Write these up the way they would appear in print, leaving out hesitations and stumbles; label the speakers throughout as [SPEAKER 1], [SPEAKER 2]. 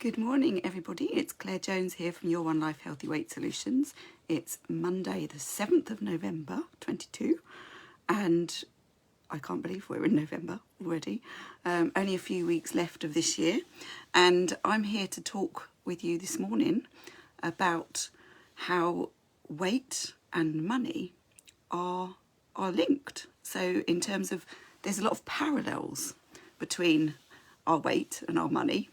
[SPEAKER 1] Good morning, everybody. It's Claire Jones here from Your One Life Healthy Weight Solutions. It's Monday, the 7th of November, 22, and I can't believe we're in November already. Only a few weeks left of this year, and I'm here to talk with you this morning about how weight and money are linked. So in terms of, there's a lot of parallels between our weight and our money,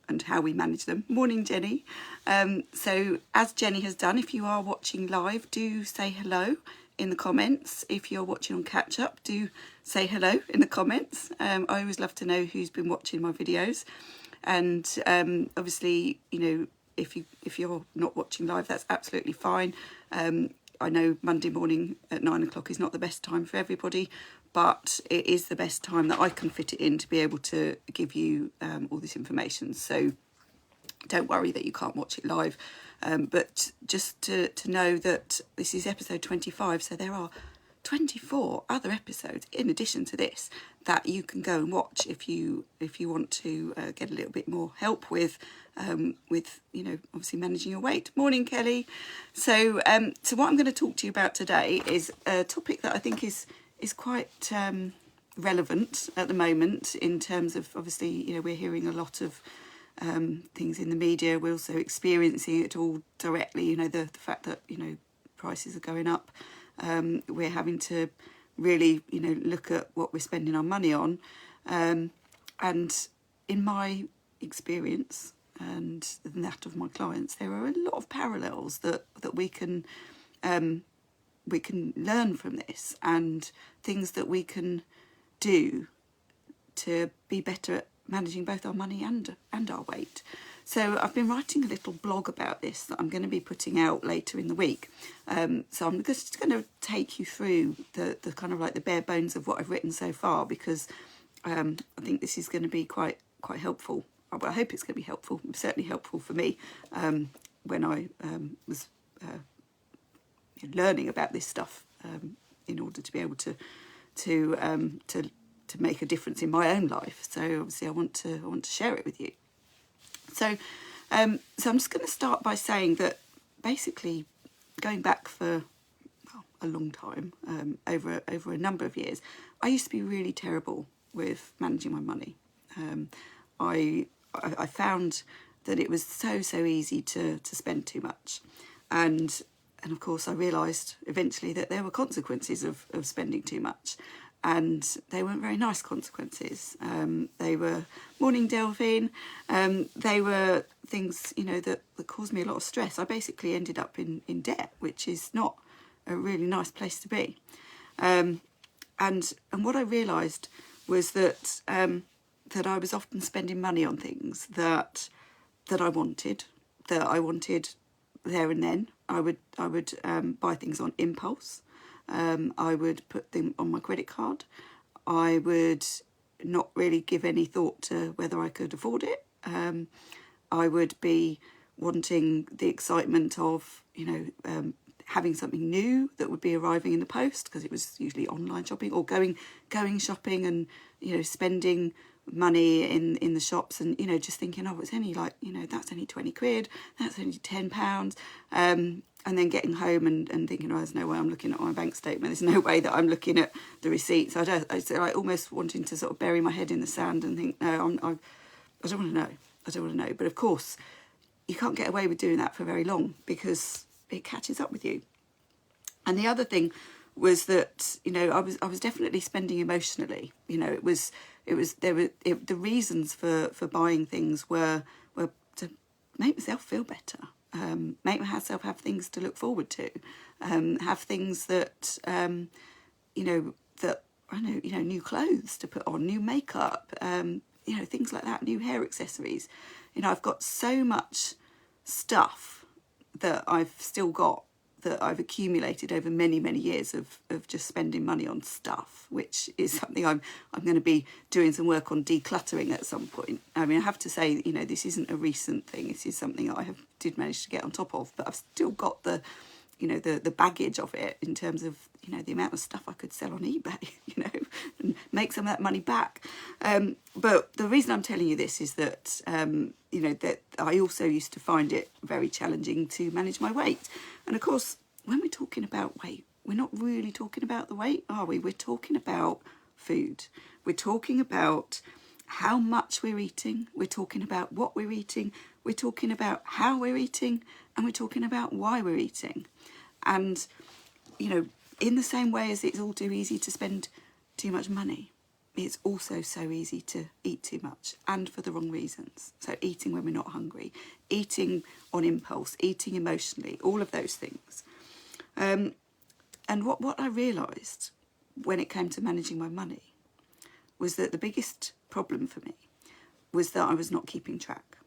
[SPEAKER 1] and how we manage them. Morning, Jenny. So as Jenny has done, if you are watching live, do say hello in the comments. If you're watching on catch up, do say hello in the comments. I always love to know who's been watching my videos. And obviously, you know, if you're not watching live, that's absolutely fine. I know Monday morning at 9 o'clock is not the best time for everybody, but it is the best time that I can fit it in to be able to give you all this information. So don't worry that you can't watch it live, but just to know that this is episode 25, so there are 24 other episodes in addition to this that you can go and watch if you want to get a little bit more help with you know, obviously managing your weight. Morning, Kelly. So what I'm going to talk to you about today is a topic that I think is quite relevant at the moment, in terms of, obviously, you know, we're hearing a lot of things in the media. We're also experiencing it all directly, you know, the fact that, you know, prices are going up. We're having to really, you know, look at what we're spending our money on. And in my experience and that of my clients, there are a lot of parallels that we can learn from this, and things that we can do to be better at managing both our money and our weight. So I've been writing a little blog about this that I'm going to be putting out later in the week. So I'm just going to take you through the kind of like the bare bones of what I've written so far, because I think this is going to be quite helpful. I hope it's going to be helpful. It's certainly helpful for me when I was learning about this stuff, in order to be able to make a difference in my own life. So obviously I want to share it with you. So I'm just going to start by saying that basically, going back for a long time, over a number of years, I used to be really terrible with managing my money. I found that it was so easy to spend too much, and of course I realised eventually that there were consequences of spending too much, and they weren't very nice consequences. They were, morning Delphine, they were things, you know, that caused me a lot of stress. I basically ended up in debt, which is not a really nice place to be. And what I realised was that that I was often spending money on things that I wanted there and then. I would buy things on impulse. I would put them on my credit card. I would not really give any thought to whether I could afford it. I would be wanting the excitement of, you know, having something new that would be arriving in the post, because it was usually online shopping, or going shopping and, you know, spending money in the shops, and, you know, just thinking, oh, it's only like, you know, that's only 20 quid, that's only £10, and then getting home and thinking, oh, there's no way I'm looking at my bank statement, there's no way that I'm looking at the receipts. I like almost wanting to sort of bury my head in the sand and think, no, I don't want to know. But of course you can't get away with doing that for very long, because it catches up with you. And the other thing was that, you know, I was definitely spending emotionally. You know, the reasons for buying things were to make myself feel better, make myself have things to look forward to, have things that you know, that I know, you know, new clothes to put on, new makeup, you know, things like that, new hair accessories. You know, I've got so much stuff that I've still got, that I've accumulated over many years of just spending money on stuff, which is something I'm going to be doing some work on decluttering at some point. I mean, I have to say, you know, this isn't a recent thing. This is something that did manage to get on top of, but I've still got the you know, the baggage of it in terms of, you know, the amount of stuff I could sell on eBay, you know, and make some of that money back. But the reason I'm telling you this is that, you know, that I also used to find it very challenging to manage my weight. And of course, when we're talking about weight, we're not really talking about the weight, are we? We're talking about food. We're talking about how much we're eating. We're talking about what we're eating. We're talking about how we're eating, and we're talking about why we're eating. And, you know, in the same way as it's all too easy to spend too much money, it's also so easy to eat too much, and for the wrong reasons. So eating when we're not hungry, eating on impulse, eating emotionally, all of those things. And what I realised when it came to managing my money was that the biggest problem for me was that I was not keeping track.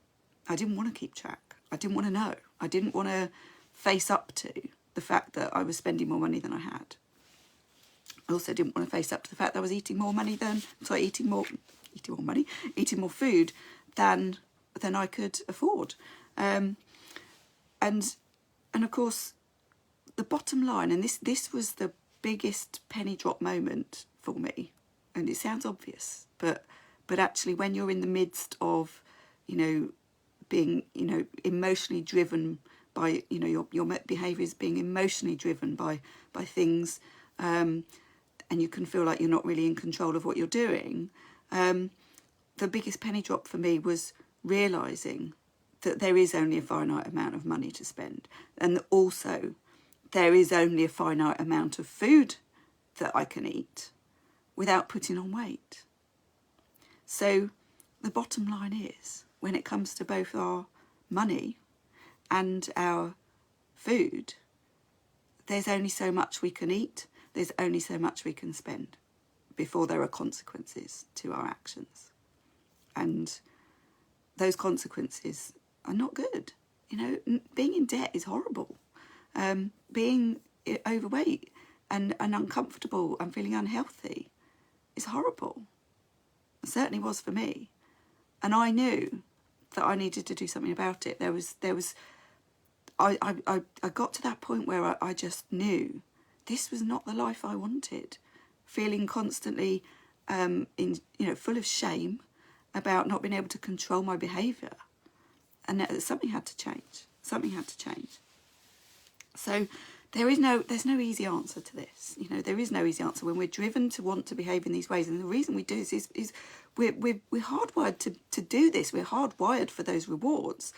[SPEAKER 1] I didn't want to keep track. I didn't want to know. I didn't want to face up to the fact that I was spending more money than I had. I also didn't want to face up to the fact that I was eating more food than I could afford. And of course, the bottom line, and this was the biggest penny drop moment for me, and it sounds obvious, but actually when you're in the midst of, you know, being, you know, emotionally driven by, you know, your behaviours being emotionally driven by things, and you can feel like you're not really in control of what you're doing, the biggest penny drop for me was realising that there is only a finite amount of money to spend, and also there is only a finite amount of food that I can eat without putting on weight. So the bottom line is, when it comes to both our money and our food, there's only so much we can eat, there's only so much we can spend before there are consequences to our actions. And those consequences are not good. You know, being in debt is horrible. Being overweight and uncomfortable and feeling unhealthy is horrible. It certainly was for me. And I knew that I needed to do something about it. I got to that point where I just knew this was not the life I wanted. Feeling constantly full of shame about not being able to control my behaviour. And that something had to change. Something had to change. So there's no easy answer to this. You know, there is no easy answer when we're driven to want to behave in these ways. And the reason we do this is we're hardwired to do this. We're hardwired for those rewards.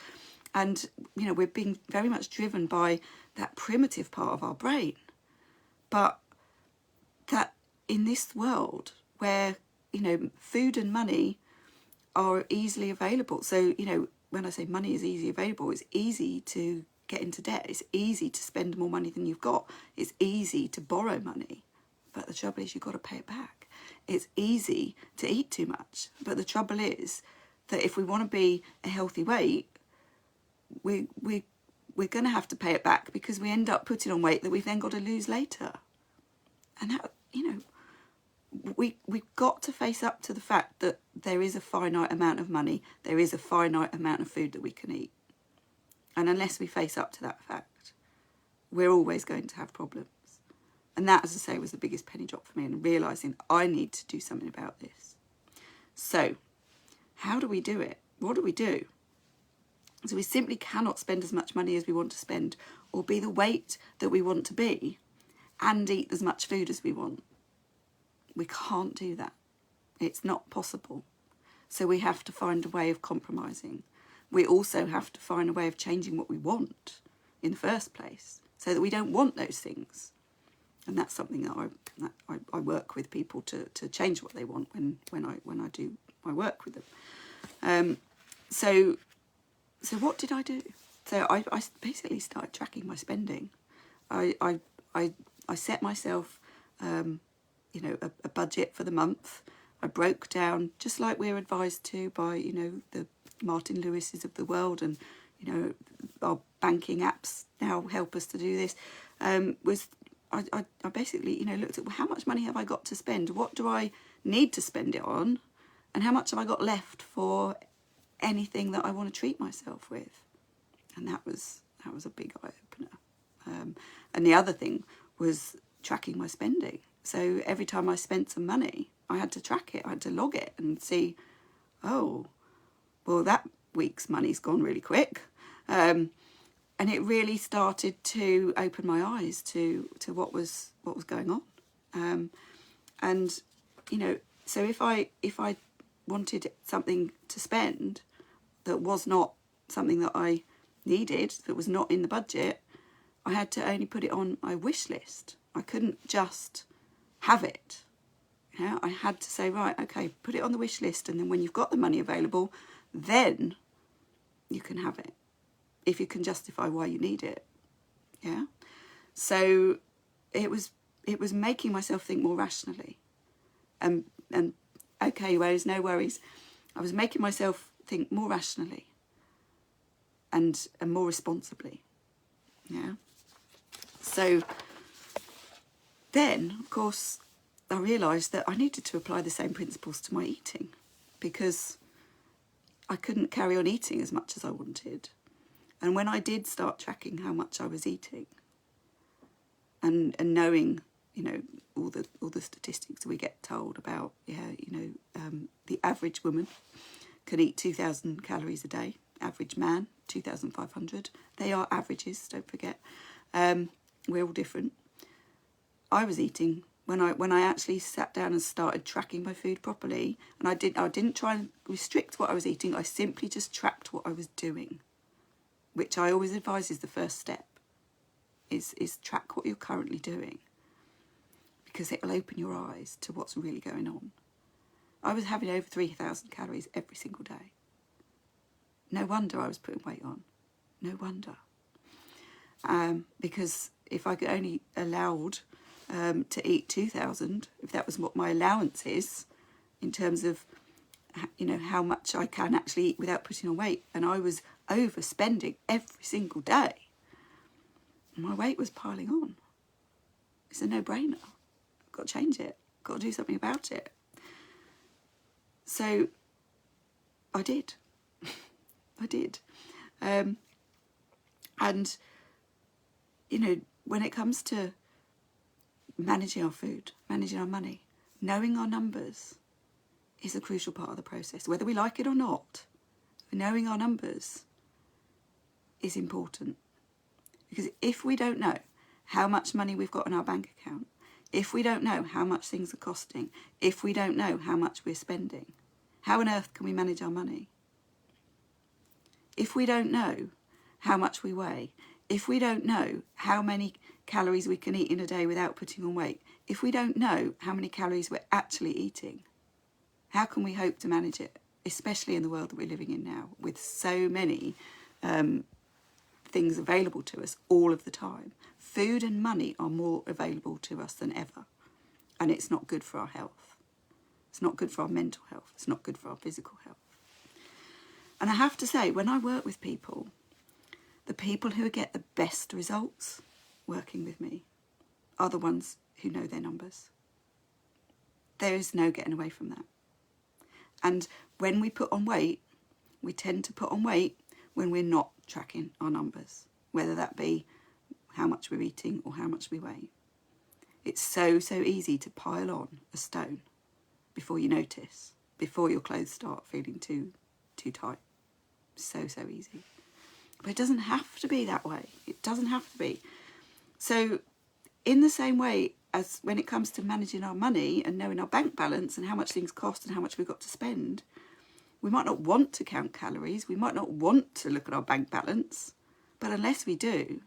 [SPEAKER 1] And, you know, we're being very much driven by that primitive part of our brain. But that in this world where, you know, food and money are easily available. So, you know, when I say money is easily available, it's easy to get into debt. It's easy to spend more money than you've got. It's easy to borrow money. But the trouble is you've got to pay it back. It's easy to eat too much. But the trouble is that if we want to be a healthy weight, we're going to have to pay it back, because we end up putting on weight that we've then got to lose later. And that, you know, we've got to face up to the fact that there is a finite amount of money, there is a finite amount of food that we can eat. And unless we face up to that fact, we're always going to have problems. And that, as I say, was the biggest penny drop for me, and realising I need to do something about this. So, how do we do it? What do we do? So we simply cannot spend as much money as we want to spend, or be the weight that we want to be, and eat as much food as we want. We can't do that. It's not possible. So we have to find a way of compromising. We also have to find a way of changing what we want in the first place, so that we don't want those things. And that's something that I work with people to change what they want when I do my work with them. So what did I do? So I basically started tracking my spending. I set myself, a budget for the month. I broke down, just like we're advised to by, you know, the Martin Lewises of the world, and, you know, our banking apps now help us to do this. I basically, you know, looked at, well, how much money have I got to spend? What do I need to spend it on? And how much have I got left for anything that I want to treat myself with? And that was a big eye-opener. And the other thing was tracking my spending. So every time I spent some money, I had to track it. I had to log it and see, oh, well, that week's money's gone really quick. And it really started to open my eyes to what was going on. And, you know, so if I wanted something to spend that was not something that I needed, that was not in the budget, I had to only put it on my wish list. I couldn't just have it. You know, I had to say, right, okay, put it on the wish list, and then when you've got the money available, then you can have it, if you can justify why you need it. Yeah. So it was making myself think more rationally, and okay, no worries. I was making myself think more rationally and more responsibly. Yeah. So then, of course, I realised that I needed to apply the same principles to my eating, because I couldn't carry on eating as much as I wanted. And when I did start tracking how much I was eating, and knowing, you know, all the statistics we get told about, the average woman can eat 2,000 calories a day, average man 2,500. They are averages, don't forget. We're all different. I was eating, when I actually sat down and started tracking my food properly, and I didn't try and restrict what I was eating, I simply just tracked what I was doing, which I always advise is the first step, is track what you're currently doing, because it will open your eyes to what's really going on. I was having over 3,000 calories every single day. No wonder I was putting weight on. No wonder. Because if I could only allowed to eat 2,000, if that was what my allowance is, in terms of, you know, how much I can actually eat without putting on weight, and I was overspending every single day, my weight was piling on. It's a no-brainer. I've got to change it. I've got to do something about it. So I did. I did. And, you know, when it comes to managing our food, managing our money, knowing our numbers is a crucial part of the process. Whether we like it or not, knowing our numbers is important. Because if we don't know how much money we've got in our bank account, if we don't know how much things are costing, if we don't know how much we're spending, how on earth can we manage our money? If we don't know how much we weigh, if we don't know how many calories we can eat in a day without putting on weight, if we don't know how many calories we're actually eating, how can we hope to manage it? Especially in the world that we're living in now, with so many things available to us all of the time. Food and money are more available to us than ever. And it's not good for our health. It's not good for our mental health. It's not good for our physical health. And I have to say, when I work with people, the people who get the best results working with me are the ones who know their numbers. There is no getting away from that. And when we put on weight, we tend to put on weight when we're not tracking our numbers, whether that be how much we're eating or how much we weigh. It's so easy to pile on a stone before you notice, before your clothes start feeling too tight. So easy. But it doesn't have to be that way. It doesn't have to be. So in the same way as when it comes to managing our money and knowing our bank balance and how much things cost and how much we've got to spend, we might not want to count calories, we might not want to look at our bank balance, but unless we do,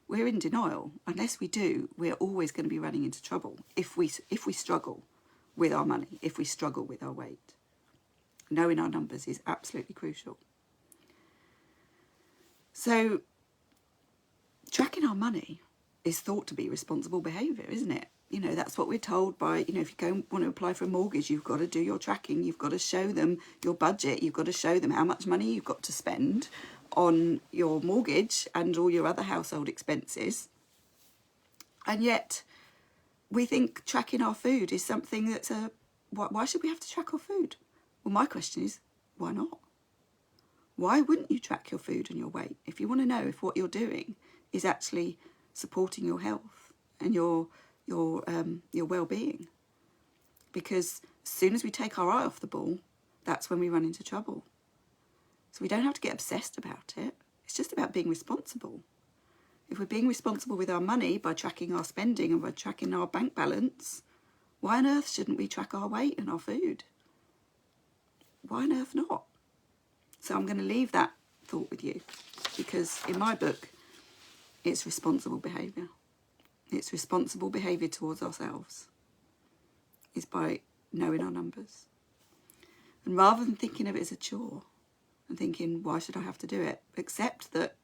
[SPEAKER 1] we're in denial. Unless we do, we're always going to be running into trouble if we struggle with our money, if we struggle with our weight. Knowing our numbers is absolutely crucial. So tracking our money is thought to be responsible behaviour, isn't it? You know, that's what we're told by, you know, if you go and want to apply for a mortgage, you've got to do your tracking, you've got to show them your budget, you've got to show them how much money you've got to spend on your mortgage and all your other household expenses. And yet we think tracking our food is something that's why should we have to track our food? Well, my question is, why not? Why wouldn't you track your food and your weight? If you want to know if what you're doing is actually supporting your health and your well-being. Because as soon as we take our eye off the ball, that's when we run into trouble. So we don't have to get obsessed about it. It's just about being responsible. If we're being responsible with our money by tracking our spending and by tracking our bank balance, why on earth shouldn't we track our weight and our food? Why on earth not? So I'm going to leave that thought with you, because in my book, it's responsible behaviour. It's responsible behaviour towards ourselves. Is by knowing our numbers. And rather than thinking of it as a chore and thinking, why should I have to do it? Accept that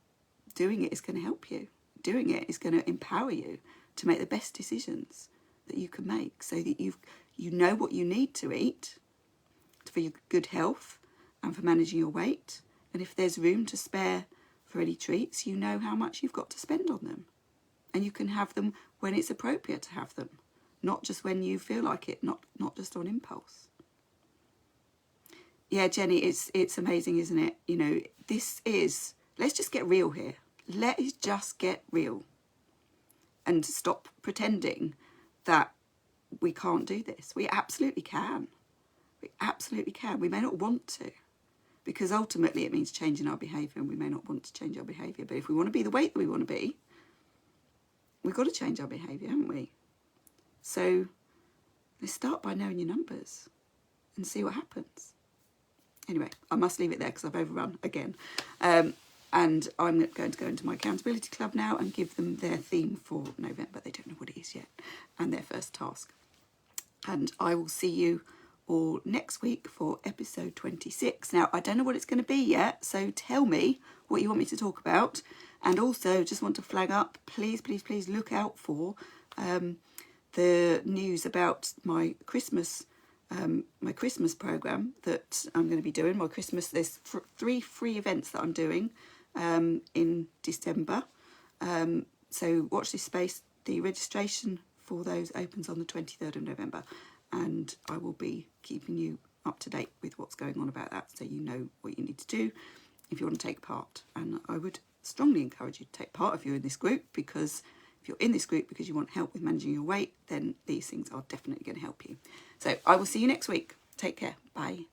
[SPEAKER 1] doing it is going to help you. Doing it is going to empower you to make the best decisions that you can make, so that you know what you need to eat for your good health and for managing your weight. And if there's room to spare for any treats, you know how much you've got to spend on them. And you can have them when it's appropriate to have them. Not just when you feel like it, not just on impulse. Yeah, Jenny, it's amazing, isn't it? You know, let's just get real here. Let's just get real. And stop pretending that we can't do this. We absolutely can. We absolutely can. We may not want to, because ultimately it means changing our behaviour, and we may not want to change our behaviour. But if we want to be the weight that we want to be, we've got to change our behaviour, haven't we? So let's start by knowing your numbers and see what happens. Anyway, I must leave it there because I've overrun again. And I'm going to go into my accountability club now and give them their theme for November. They don't know what it is yet, and their first task. And I will see you all next week for episode 26. Now, I don't know what it's going to be yet, so tell me what you want me to talk about. And also, just want to flag up, please look out for the news about my Christmas program that I'm going to be doing. There's 3 free events that I'm doing in December. So watch this space. The registration for those opens on the 23rd of November, and I will be keeping you up to date with what's going on about that, so you know what you need to do if you want to take part. And I would strongly encourage you to take part if you're in this group, because if you're in this group because you want help with managing your weight, then these things are definitely going to help you. So I will see you next week. Take care. Bye.